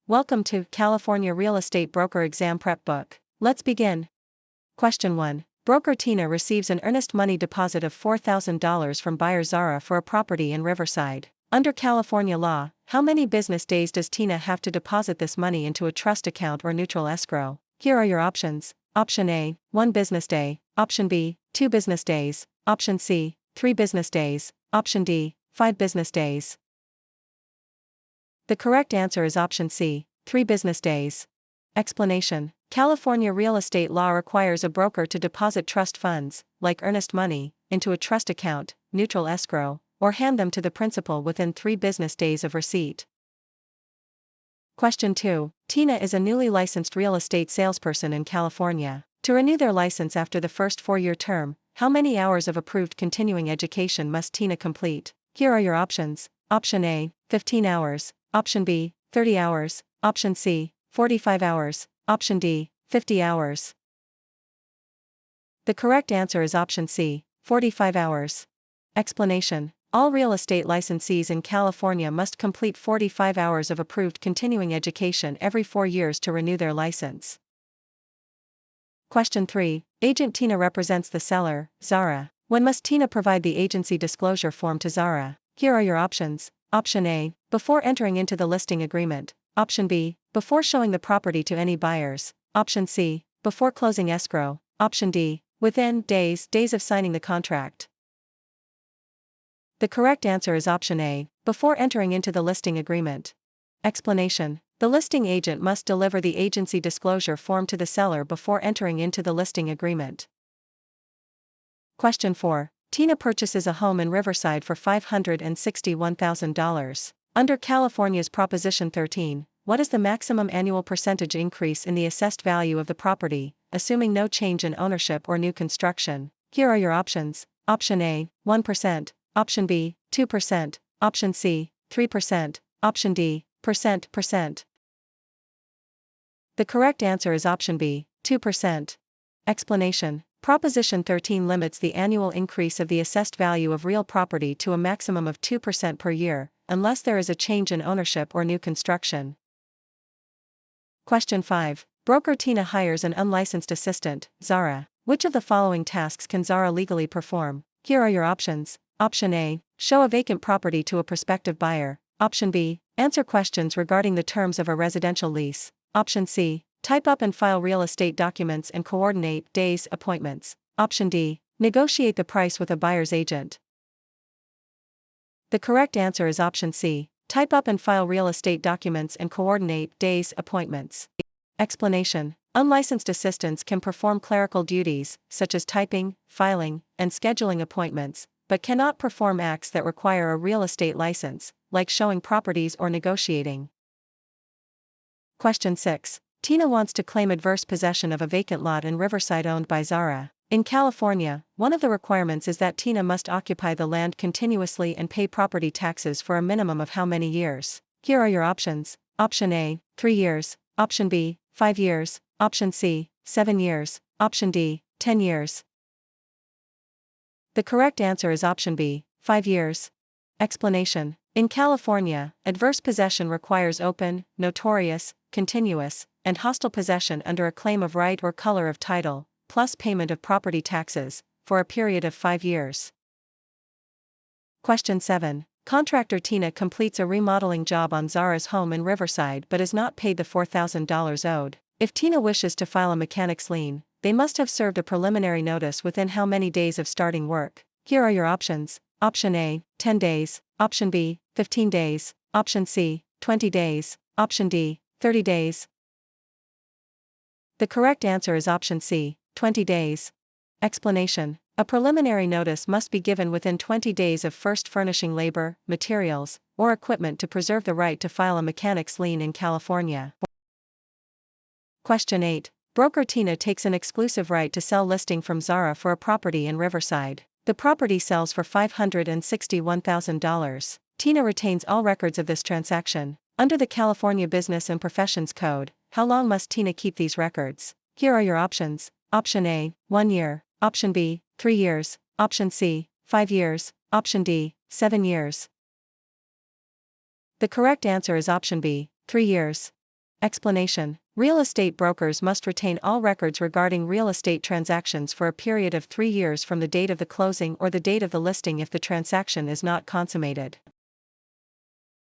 Welcome to California Real Estate Broker Exam Prep Book. Let's begin. Question 1. Broker Tina receives an earnest money deposit of $4,000 from buyer Zara for a property in Riverside. Under California law, how many business days does Tina have to deposit this money into a trust account or neutral escrow? Here are your options. Option A, 1 business day. Option B, 2 business days. Option C, 3 business days. Option D, 5 business days. The correct answer is option C, 3 business days. Explanation. California real estate law requires a broker to deposit trust funds, like earnest money, into a trust account, neutral escrow, or hand them to the principal within 3 business days of receipt. Question 2. Tina is a newly licensed real estate salesperson in California. To renew their license after the first 4-year term, how many hours of approved continuing education must Tina complete? Here are your options. Option A, 15 hours. Option B, 30 hours. Option C, 45 hours. Option D, 50 hours. The correct answer is option C, 45 hours. Explanation. All real estate licensees in California must complete 45 hours of approved continuing education every 4 years to renew their license. Question 3. Agent Tina represents the seller, Zara. When must Tina provide the agency disclosure form to Zara? Here are your options. Option A, before entering into the listing agreement. Option B, before showing the property to any buyers. Option C, before closing escrow. Option D, within days of signing the contract. The correct answer is option A, before entering into the listing agreement. Explanation. The listing agent must deliver the agency disclosure form to the seller before entering into the listing agreement. Question 4. Tina purchases a home in Riverside for $561,000. Under California's Proposition 13, what is the maximum annual percentage increase in the assessed value of the property, assuming no change in ownership or new construction? Here are your options. Option A, 1%. Option B, 2%. Option C, 3%. Option D, percent. The correct answer is option B, 2%. Explanation. Proposition 13 limits the annual increase of the assessed value of real property to a maximum of 2% per year, unless there is a change in ownership or new construction. Question 5. Broker Tina hires an unlicensed assistant, Zara. Which of the following tasks can Zara legally perform? Here are your options. Option A, show a vacant property to a prospective buyer. Option B, answer questions regarding the terms of a residential lease. Option C, type up and file real estate documents and coordinate days appointments. Option D, negotiate the price with a buyer's agent. The correct answer is option C, type up and file real estate documents and coordinate days appointments. Explanation. Unlicensed assistants can perform clerical duties, such as typing, filing, and scheduling appointments, but cannot perform acts that require a real estate license, like showing properties or negotiating. Question 6. Tina wants to claim adverse possession of a vacant lot in Riverside owned by Zara. In California, one of the requirements is that Tina must occupy the land continuously and pay property taxes for a minimum of how many years? Here are your options. Option A, 3 years. Option B, 5 years. Option C, 7 years. Option D, 10 years. The correct answer is option B, 5 years. Explanation. In California, adverse possession requires open, notorious, continuous, and hostile possession under a claim of right or color of title, plus payment of property taxes, for a period of 5 years. Question 7. Contractor Tina completes a remodeling job on Zara's home in Riverside but is not paid the $4,000 owed. If Tina wishes to file a mechanic's lien, they must have served a preliminary notice within how many days of starting work? Here are your options. Option A, 10 days. Option B, 15 days. Option C, 20 days. Option D, 30 days. The correct answer is option C, 20 days. Explanation. A preliminary notice must be given within 20 days of first furnishing labor, materials, or equipment to preserve the right to file a mechanic's lien in California. Question 8. Broker Tina takes an exclusive right to sell listing from Zara for a property in Riverside. The property sells for $561,000. Tina retains all records of this transaction. Under the California Business and Professions Code, how long must Tina keep these records? Here are your options. Option A, 1 year. Option B, 3 years. Option C, 5 years. Option D, 7 years. The correct answer is option B, 3 years. Explanation: real estate brokers must retain all records regarding real estate transactions for a period of 3 years from the date of the closing or the date of the listing if the transaction is not consummated.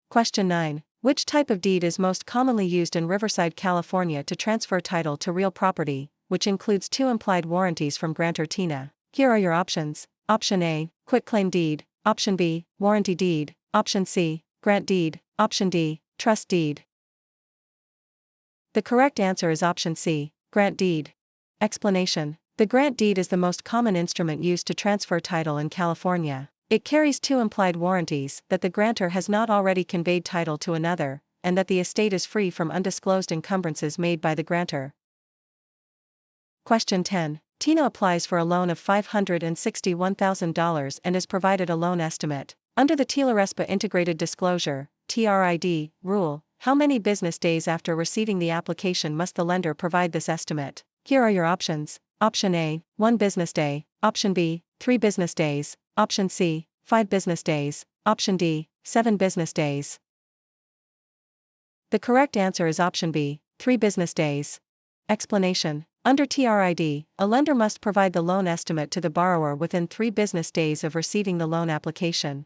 Question 9. Which type of deed is most commonly used in Riverside, California to transfer title to real property, which includes 2 implied warranties from grantor Tina? Here are your options. Option A, quitclaim deed. Option B, warranty deed. Option C, grant deed. Option D, trust deed. The correct answer is option C, grant deed. Explanation: the grant deed is the most common instrument used to transfer title in California. It carries 2 implied warranties that the grantor has not already conveyed title to another, and that the estate is free from undisclosed encumbrances made by the grantor. Question 10. Tina applies for a loan of $561,000 and is provided a loan estimate. Under the TILA-RESPA Integrated Disclosure (TRID) rule, how many business days after receiving the application must the lender provide this estimate? Here are your options. Option A, 1 business day. Option B, 3 business days. Option C, 5 business days. Option D, 7 business days. The correct answer is option B, 3 business days. Explanation: under TRID, a lender must provide the loan estimate to the borrower within 3 business days of receiving the loan application.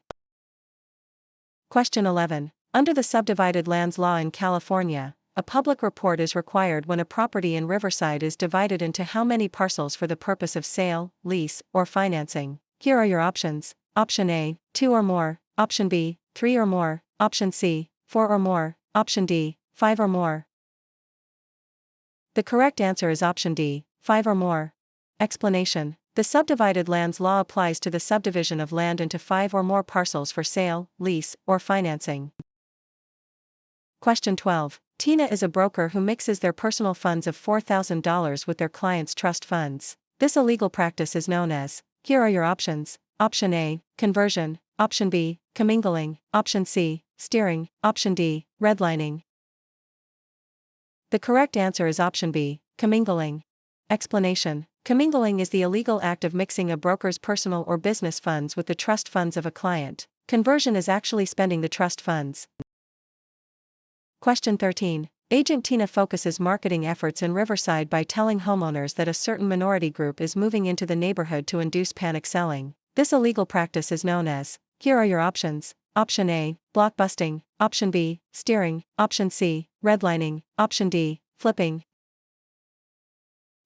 Question 11. Under the Subdivided Lands Law in California, a public report is required when a property in Riverside is divided into how many parcels for the purpose of sale, lease, or financing? Here are your options. Option A, 2 or more. Option B, 3 or more. Option C, 4 or more. Option D, 5 or more. The correct answer is option D, 5 or more. Explanation: the Subdivided Lands Law applies to the subdivision of land into 5 or more parcels for sale, lease, or financing. Question 12. Tina is a broker who mixes their personal funds of $4,000 with their clients' trust funds. This illegal practice is known as. Here are your options. Option A, conversion. Option B, commingling. Option C, steering. Option D, redlining. The correct answer is option B, commingling. Explanation: commingling is the illegal act of mixing a broker's personal or business funds with the trust funds of a client. Conversion is actually spending the trust funds. Question 13. Agent Tina focuses marketing efforts in Riverside by telling homeowners that a certain minority group is moving into the neighborhood to induce panic selling. This illegal practice is known as. Here are your options. Option A, blockbusting. Option B, steering. Option C, redlining. Option D, flipping.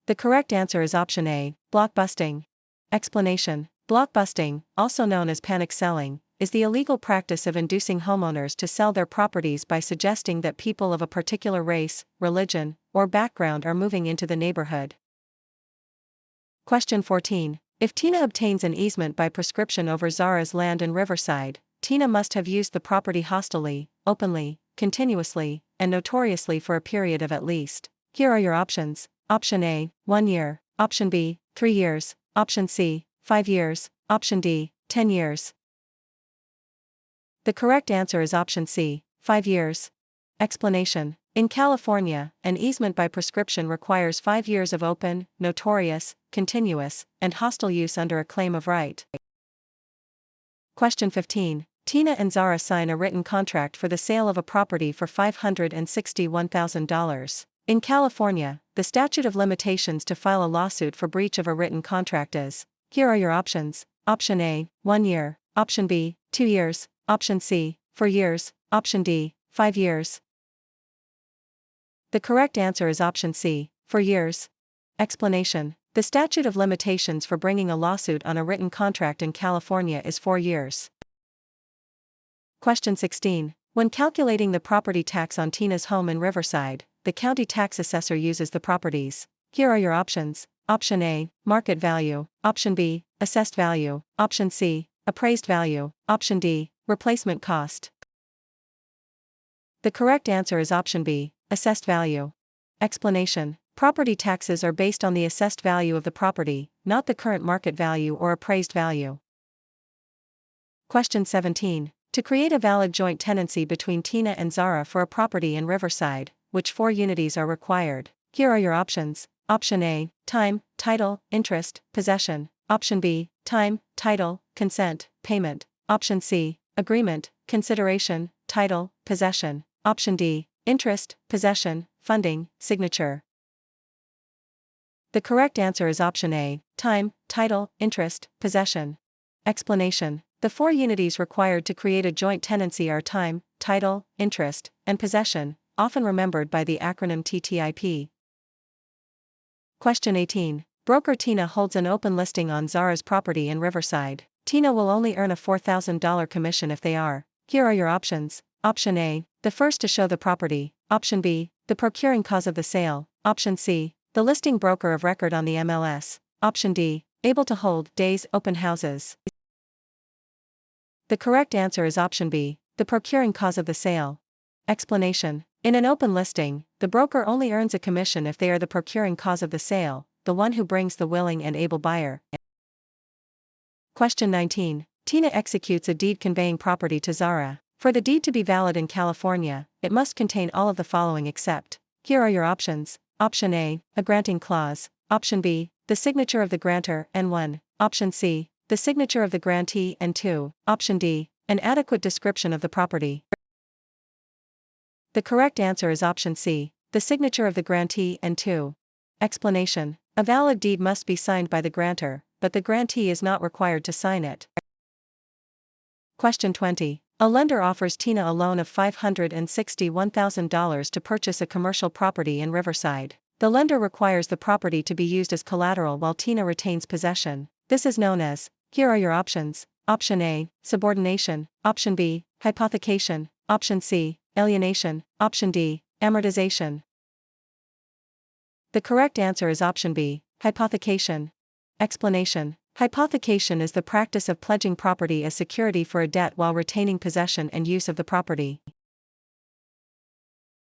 The correct answer is option A, blockbusting. Explanation: blockbusting, also known as panic selling, is the illegal practice of inducing homeowners to sell their properties by suggesting that people of a particular race, religion, or background are moving into the neighborhood. Question 14. If Tina obtains an easement by prescription over Zara's land in Riverside, Tina must have used the property hostilely, openly, continuously, and notoriously for a period of at least. Here are your options. Option A, 1 year. Option B, 3 years. Option C, 5 years. Option D, 10 years. The correct answer is option C, 5 years. Explanation: in California, an easement by prescription requires 5 years of open, notorious, continuous, and hostile use under a claim of right. Question 15. Tina and Zara sign a written contract for the sale of a property for $561,000. In California, the statute of limitations to file a lawsuit for breach of a written contract is. Here are your options. Option A, 1 year. Option B, 2 years. Option C, 4 years. Option D, 5 years. The correct answer is option C, 4 years. Explanation: the statute of limitations for bringing a lawsuit on a written contract in California is 4 years. Question 16. When calculating the property tax on Tina's home in Riverside, the county tax assessor uses the properties. Here are your options. Option A, market value. Option B, assessed value. Option C, appraised value. Option D, replacement cost. The correct answer is option B, assessed value. Explanation: property taxes are based on the assessed value of the property, not the current market value or appraised value. Question 17. To create a valid joint tenancy between Tina and Zara for a property in Riverside, which 4 unities are required? Here are your options. Option A, time, title, interest, possession. Option B, time, title, consent, payment. Option C, agreement, consideration, title, possession. Option D, interest, possession, funding, signature. The correct answer is option A, time, title, interest, possession. Explanation. The four unities required to create a joint tenancy are time, title, interest, and possession, often remembered by the acronym TTIP. Question 18. Broker Tina holds an open listing on Zara's property in Riverside. Tina will only earn a $4,000 commission if they are. Here are your options. Option A, the first to show the property. Option B, the procuring cause of the sale. Option C, the listing broker of record on the MLS. Option D, able to hold days open houses. The correct answer is option B, the procuring cause of the sale. Explanation. In an open listing, the broker only earns a commission if they are the procuring cause of the sale, the one who brings the willing and able buyer. Question 19. Tina executes a deed conveying property to Zara. For the deed to be valid in California, it must contain all of the following except. Here are your options. Option A, a granting clause. Option B, the signature of the grantor, N1. Option C, the signature of the grantee, N2. Option D, an adequate description of the property. The correct answer is option C, the signature of the grantee, N2. Explanation. A valid deed must be signed by the grantor, but the grantee is not required to sign it. Question 20. A lender offers Tina a loan of $561,000 to purchase a commercial property in Riverside. The lender requires the property to be used as collateral while Tina retains possession. This is known as. Here are your options. Option A, subordination. Option B, hypothecation. Option C, alienation. Option D, amortization. The correct answer is option B, hypothecation. Explanation. Hypothecation is the practice of pledging property as security for a debt while retaining possession and use of the property.